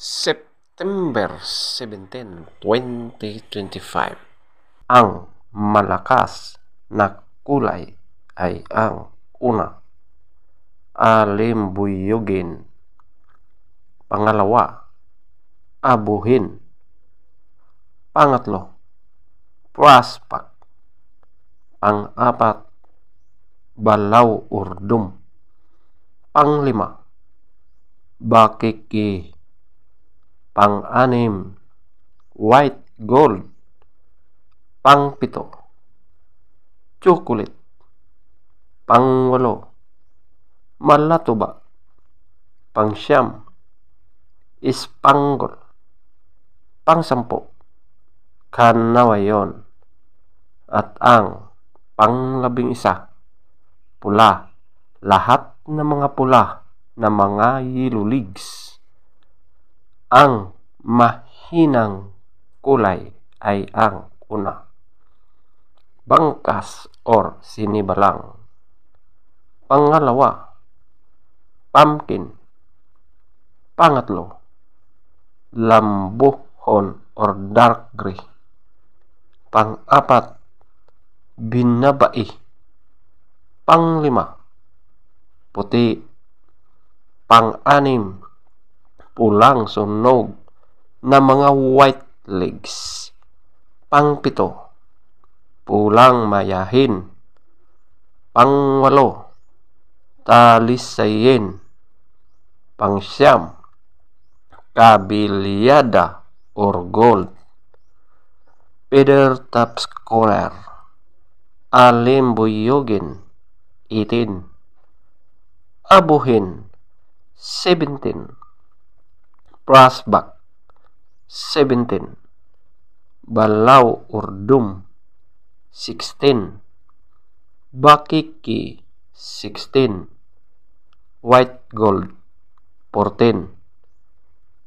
September 17, 2025. Ang malakas na kulay ay ang una, alimbuyugin. Pangalawa, abuhin. Pangatlo, prospect. Pang-apat, balaw urdum. Panglima, bakiki. Pang-anim, white gold. Pang-pito, chocolate. Pang-walo, malatuba. Pang-siyam, ispanggol. Pang-sampo, kanawayon. At ang pang-labing-isa, pula. Lahat ng mga pula na mga yellow leaves. Ang mahinang kulay ay ang una, bangkas or sinibalang. Pangalawa, pumpkin. Pangatlo, lambuhon or dark gray. Pang-apat, binabai. Panglima, puti. Pang-anim, pulang sunog na mga white legs. Pang-pito, pulang mayahin. Pang-walo, talisayin. Pang-siyam, kabilyada or gold. Feather tops color, alimbuyugin. 18, abuhin. 17, prospect. 17, balaw urdum. 16, bakiki. 16, white gold. 14,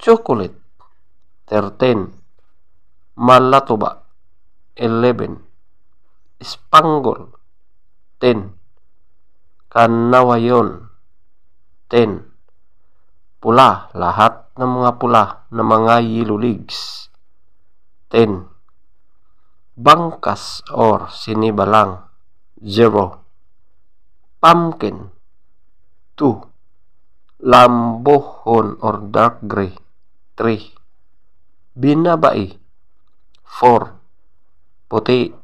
chocolate. 13, malatuba. 11, spangle. 10, kanawayon. 10, pula. Lahat ng mga pula na mga yellow leaves. 10, bangkas or sinibalang. 0, pumpkin. 2, lambuhon or dark gray. 3, binabai. 4, puti.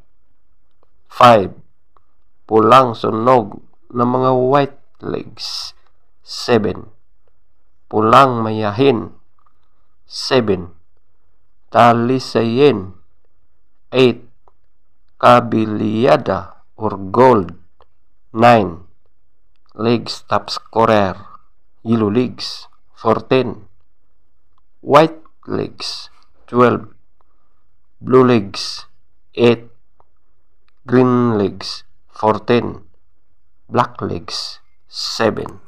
5, pulang sunog ng mga white legs. 7, pulang mayahin. 7, talisayin. 8, kabilyada or gold. 9, legs tops color, yellow legs. 14, white legs. 12, blue legs. 8, green legs. 14, black legs. 7,